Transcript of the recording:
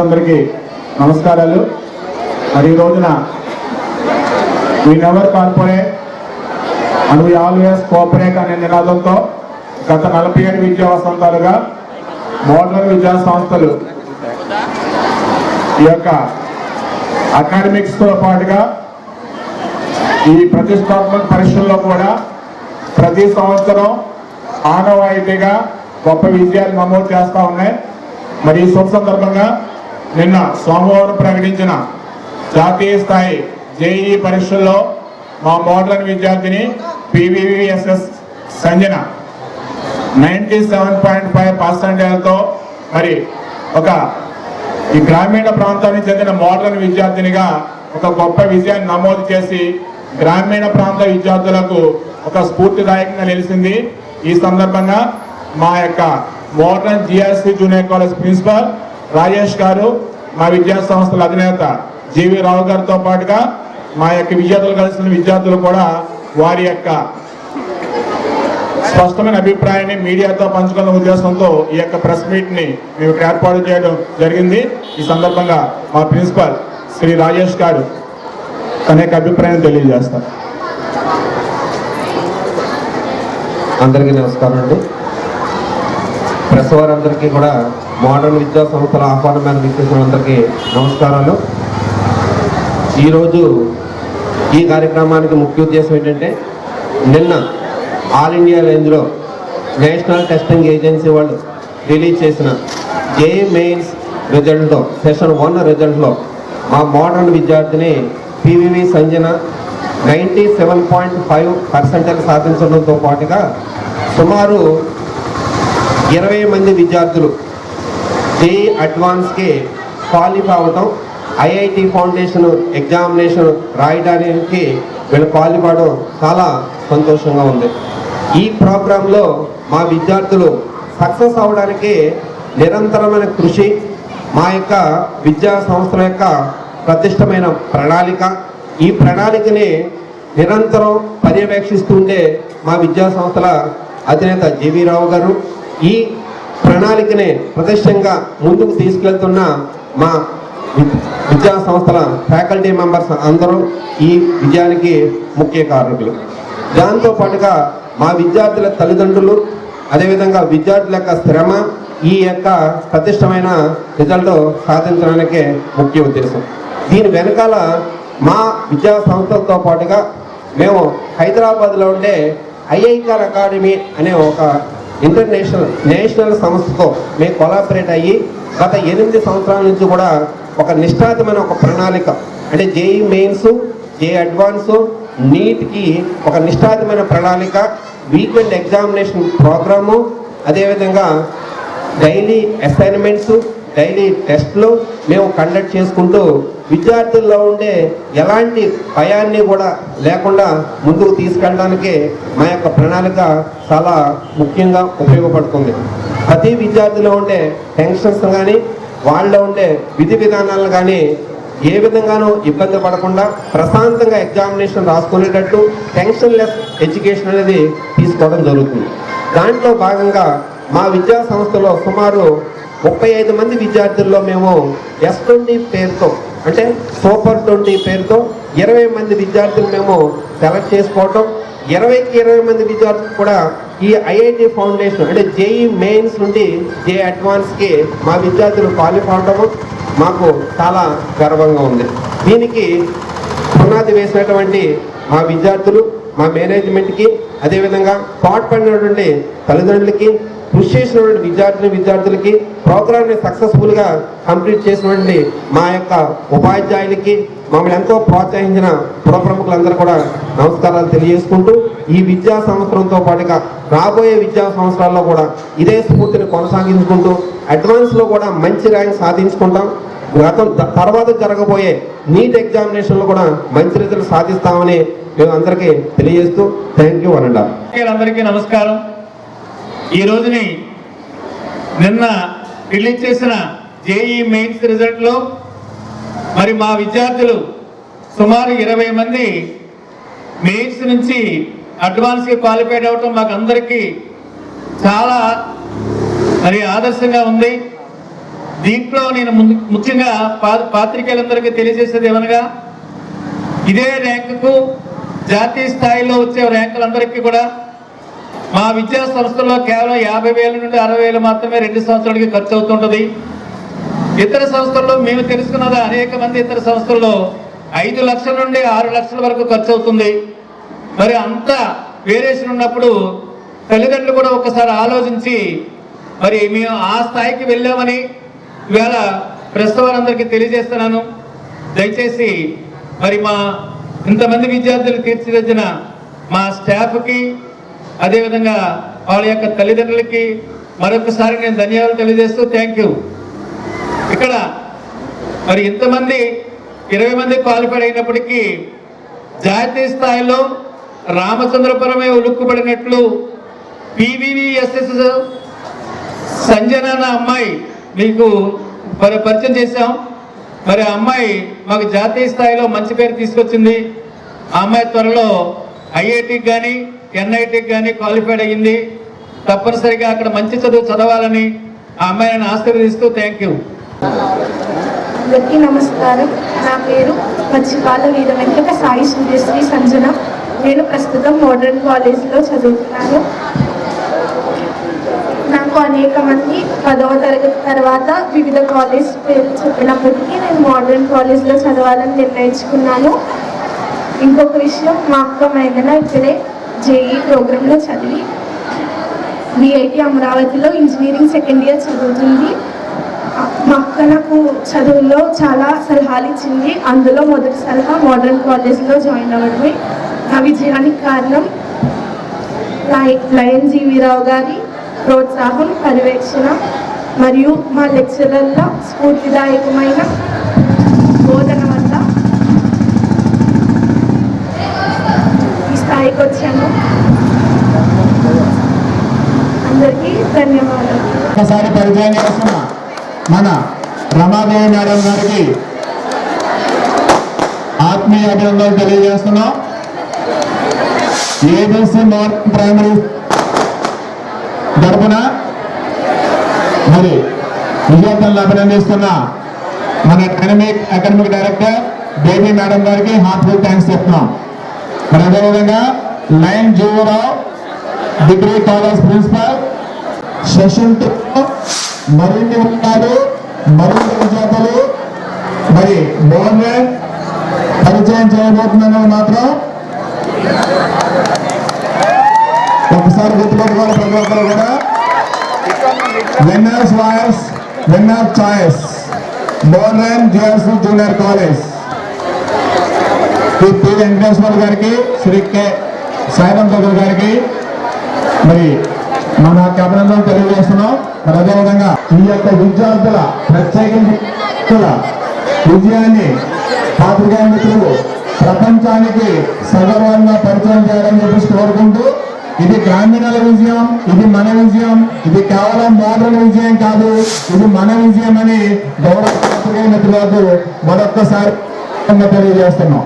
అందరికీ నమస్కారాలు. మరి ఈ రోజున we never corporate and we always cooperate అనే నినాదంతో గత 47 విద్యా వసంతాలుగా మోడల్ విద్యా సంస్థలు ఈ యొక్క అకాడమిక్స్తో పాటుగా ఈ ప్రతిష్టాత్మక పరీక్షల్లో కూడా ప్రతి సంవత్సరం ఆనవాయితీగా గొప్ప విజయాలు నమోదు చేస్తూ ఉన్నాయి. మరి ఈ శుభ సందర్భంగా నిన్న సోమవారం ప్రకటించిన జాతీయ స్థాయి జేఈ పరీక్షల్లో మా మోడర్న్ విద్యార్థిని పివివిఎస్ఎస్ సంజన 97.5% మరి ఈ గ్రామీణ ప్రాంతానికి చెందిన మోడర్న్ విద్యార్థినిగా ఒక గొప్ప విజయాన్ని నమోదు చేసి గ్రామీణ ప్రాంత విద్యార్థులకు ఒక స్ఫూర్తిదాయకంగా నిలిచింది. ఈ సందర్భంగా మా యొక్క modern GRC junior college principal Rajesh garu, మా విద్యా సంస్థల అధినేత జీవి రావు గారితో పాటుగా మా యొక్క విద్యార్థులు కలిసిన విద్యార్థులు కూడా వారి యొక్క స్పష్టమైన అభిప్రాయాన్ని మీడియాతో పంచుకున్న ఉద్దేశంతో ఈ యొక్క ప్రెస్ మీట్ ని మేము ఏర్పాటు చేయడం జరిగింది. ఈ సందర్భంగా మా ప్రిన్సిపల్ శ్రీ రాజేష్ గారు తన యొక్క అభిప్రాయం తెలియజేస్తారు. అందరికీ నమస్కారం అండి. ప్రెస్ వారందరికీ కూడా మోడర్న్ విద్యా సంస్థల ఆహ్వానం మేరకు ఇచ్చేసిన అందరికీ నమస్కారాలు. ఈరోజు ఈ కార్యక్రమానికి ముఖ్య ఉద్దేశం ఏంటంటే, నిన్న ఆల్ ఇండియా రేంజ్లో నేషనల్ టెస్టింగ్ ఏజెన్సీ వాళ్ళు రిలీజ్ చేసిన జేఈ మెయిన్స్ రిజల్ట్లో సెషన్ 1 రిజల్ట్లో మా మోడర్న్ విద్యార్థిని పివివి సంజన 97.5% సాధించడంతో పాటుగా సుమారు 20 మంది విద్యార్థులు జేఈ అడ్వాన్స్కి క్వాలిఫై అవ్వటం, ఐఐటి ఫౌండేషన్ ఎగ్జామినేషన్ రాయడానికి వీళ్ళు క్వాలిఫై అవ్వడం చాలా సంతోషంగా ఉంది. ఈ ప్రోగ్రాంలో మా విద్యార్థులు సక్సెస్ అవ్వడానికి నిరంతరమైన కృషి, మా యొక్క విద్యా సంస్థల యొక్క ప్రతిష్టమైన ప్రణాళిక, ఈ ప్రణాళికని నిరంతరం పర్యవేక్షిస్తుండే మా విద్యా సంస్థల అధినేత జీవి రావు గారు, ఈ ప్రణాళికని ప్రతిష్టంగా ముందుకు తీసుకెళ్తున్న మా విద్యా సంస్థల ఫ్యాకల్టీ మెంబర్స్ అందరూ ఈ విజయానికి ముఖ్య కారకులు. దాంతోపాటుగా మా విద్యార్థుల తల్లిదండ్రులు, అదేవిధంగా విద్యార్థుల యొక్క శ్రమ ఈ యొక్క ప్రతిష్టమైన రిజల్ట్ సాధించడానికే ముఖ్య ఉద్దేశం. దీని వెనకాల మా విద్యా సంస్థలతో పాటుగా మేము హైదరాబాద్లో ఉండే ఐఐఆర్ అకాడమీ అనే ఒక నేషనల్ సంస్థతో మేము కొలాబరేట్ అయ్యి గత 8 సంవత్సరాల నుంచి కూడా ఒక నిష్ఠాతమైన ఒక ప్రణాళిక, అంటే జేఈ మెయిన్స్, జేఈ అడ్వాన్స్, నీట్కి ఒక నిష్ఠాతమైన ప్రణాళిక, వీకెండ్ ఎగ్జామినేషన్ ప్రోగ్రాము, అదేవిధంగా డైలీ అసైన్మెంట్స్, డైలీ టెస్ట్లు మేము కండక్ట్ చేసుకుంటూ విద్యార్థుల్లో ఉండే ఎలాంటి భయాన్ని కూడా లేకుండా ముందుకు తీసుకెళ్ళడానికి మా యొక్క ప్రణాళిక చాలా ముఖ్యంగా ఉపయోగపడుతుంది. ప్రతి విద్యార్థిలో ఉండే టెన్షన్స్ కానీ, వాళ్ళలో ఉండే విధి విధానాలను కానీ ఏ విధంగానూ ఇబ్బంది పడకుండా ప్రశాంతంగా ఎగ్జామినేషన్ రాసుకునేటట్టు టెన్షన్ లెస్ ఎడ్యుకేషన్ అనేది తీసుకోవడం జరుగుతుంది. దాంట్లో భాగంగా మా విద్యా సంస్థలో సుమారు 35 మంది విద్యార్థుల్లో మేము S20 పేరుతో, అంటే సూపర్ 20 పేరుతో 20 మంది విద్యార్థులు మేము సెలెక్ట్ చేసుకోవటం, 20కి 20 మంది విద్యార్థులు కూడా ఈ ఐఐటి ఫౌండేషన్ అంటే జేఈ మెయిన్స్ నుండి జేఈ అడ్వాన్స్కి మా విద్యార్థులు క్వాలిఫై అవటము మాకు చాలా గర్వంగా ఉంది. దీనికి పునాది వేసినటువంటి మా విద్యార్థులు, మా మేనేజ్మెంట్కి, అదేవిధంగా పాటుపడినటువంటి తల్లిదండ్రులకి, కృషి చేసినటువంటి విద్యార్థులకి, ప్రోగ్రామ్ని సక్సెస్ఫుల్గా కంప్లీట్ చేసినటువంటి మా యొక్క ఉపాధ్యాయులకి, మమ్మల్ని ఎంతో ప్రోత్సహించిన పుర ప్రముఖులందరూ కూడా నమస్కారాలు తెలియజేసుకుంటూ, ఈ విద్యా సంవత్సరంతో పాటుగా రాబోయే విద్యా సంవత్సరాల్లో కూడా ఇదే స్ఫూర్తిని కొనసాగించుకుంటూ అడ్వాన్స్లో కూడా మంచి ర్యాంక్ సాధించుకుంటాం. తర్వాత జరగబోయే నీట్ ఎగ్జామినేషన్లో కూడా మంచి రిజల్ట్ సాధిస్తామని మేము అందరికీ తెలియజేస్తూ థ్యాంక్ యూ అనండి. అందరికీ నమస్కారం. ఈ రోజుని నిన్న రిలీజ్ చేసిన జేఈ మెయిన్స్ రిజల్ట్లో మరి మా విద్యార్థులు సుమారు 20 మంది మెయిన్స్ నుంచి అడ్వాన్స్కి క్వాలిఫైడ్ అవటం మాకు అందరికీ చాలా మరి ఆదర్శంగా ఉంది. దీంట్లో నేను ముఖ్యంగా పాత్రికేయులందరికీ తెలియజేసేది ఏమనగా, ఇదే ర్యాంకుకు జాతీయ స్థాయిలో వచ్చే ర్యాంకులందరికీ కూడా మా విద్యా సంస్థల్లో కేవలం 50,000 నుండి 60,000 మాత్రమే 2 సంవత్సరాలకి ఖర్చు అవుతుంటుంది. ఇతర సంస్థల్లో మేము తెలుసుకున్నది అనేక మంది ఇతర సంస్థల్లో 5 లక్షల నుండి 6 లక్షల వరకు ఖర్చు అవుతుంది. మరి అంత వేరియేషన్ ఉన్నప్పుడు తల్లిదండ్రులు కూడా ఒకసారి ఆలోచించి మరి మేము ఆ స్థాయికి వెళ్ళామని ఇవాళ ప్రెస్ వారందరికీ తెలియజేస్తున్నాను. దయచేసి మరి మా ఇంతమంది విద్యార్థులు తీర్చిదిద్దిన మా స్టాఫ్కి, అదేవిధంగా వాళ్ళ యొక్క తల్లిదండ్రులకి మరొకసారి నేను ధన్యవాదాలు తెలియజేస్తూ థ్యాంక్ యూ. ఇక్కడ మరి ఇంతమంది 20 మంది క్వాలిఫైడ్ అయినప్పటికీ జాతీయ స్థాయిలో రామచంద్రపురమే ఉలుక్కుపడినట్లు PVVSS సంజన అన్న అమ్మాయి మీకు పరిచయం చేశాం. మరి ఆ అమ్మాయి మాకు జాతీయ స్థాయిలో మంచి పేరు తీసుకొచ్చింది. ఆ అమ్మాయి త్వరలో IITకి కానీ NITకి కానీ క్వాలిఫైడ్ అయ్యింది. తప్పనిసరిగా అక్కడ మంచి చదువు చదవాలని ఆ అమ్మాయిని ఆశీర్వదిస్తూ థ్యాంక్ యూ. అందరికీ నమస్కారం. నా పేరు మచ్చిపాల వీర వెంకట సాయి సూర్యశ్రీ సంజన. నేను ప్రస్తుతం మోడర్న్ కాలేజీలో చదువుతున్నాను. నాకు అనేక మంది 10వ తరగతి తర్వాత వివిధ కాలేజ్ పేర్లు చెప్పినప్పటికీ నేను మోడర్న్ కాలేజ్లో చదవాలని నిర్ణయించుకున్నాను. ఇంకొక విషయం, మా అక్క మేఘన ఇక్కడే JEE ప్రోగ్రాంలో చదివి VIT అమరావతిలో ఇంజనీరింగ్ సెకండ్ ఇయర్ చదువుతుంది. మా అక్క నాకు చదువుల్లో చాలా సలహాలు ఇచ్చింది. అందులో మొదటి సలహా మోడర్న్ కాలేజ్లో జాయిన్ అవ్వడమే. నా విజయానికి కారణం లయన్ జీవీరావు గారి ప్రోత్సాహం, పర్యవేక్షణ మరియు మా లెక్చరర్ల స్ఫూర్తిదాయకమైన బోధన వల్ల ఈ స్థాయికి వచ్చాను. అందరికీ ధన్యవాదాలు. ఒకసారి పరిచయం చేస్తున్నా మన రమాదేవి మేడం గారికి ఆత్మీయ అభినందనలు తెలియజేస్తున్నాం. ABC మోడర్న్ ప్రైమరీ తరపున మరి విజేతలను అభినందిస్తున్న మన అకాడమిక్ డైరెక్టర్ బేబీ మేడం గారికి హార్ట్ఫుల్ థ్యాంక్స్ చెప్తున్నాం. మరి అదేవిధంగా lion Jeevarao degree college principal session 2 మరిన్ని ఉన్నారు. మరిన్ని విజేతలు మరి మోడర్న్ పరిచయం చేయబోతుందన్నది మాత్రం ఒకసారి గుర్తుపెట్టుకోవాలి. ప్రతి ఒక్కరు కూడా winners voice, winner choice modern GRC junior college Shri P. Venkateswara గారికి, శ్రీ K. సాయిరాం చౌదరి గారికి మరి మన అభినందనలు తెలియజేస్తున్నాం. మరి అదేవిధంగా ఈ యొక్క విద్యార్థుల ప్రత్యేకించి విజయాన్ని పాత్రికేయ మిత్రులు ప్రపంచానికి సగర్వంగా పరిచయం చేయాలని చెప్పేసి కోరుకుంటూ, ఇది గ్రామీణుల విజయం, ఇది మన విజయం, ఇది కేవలం మోడర్న్ విజయం కాదు, ఇది మన విజయం అని గౌరవ పాత్రికేయ మిత్రులకు మరొక్కసారి తెలియజేస్తున్నాం.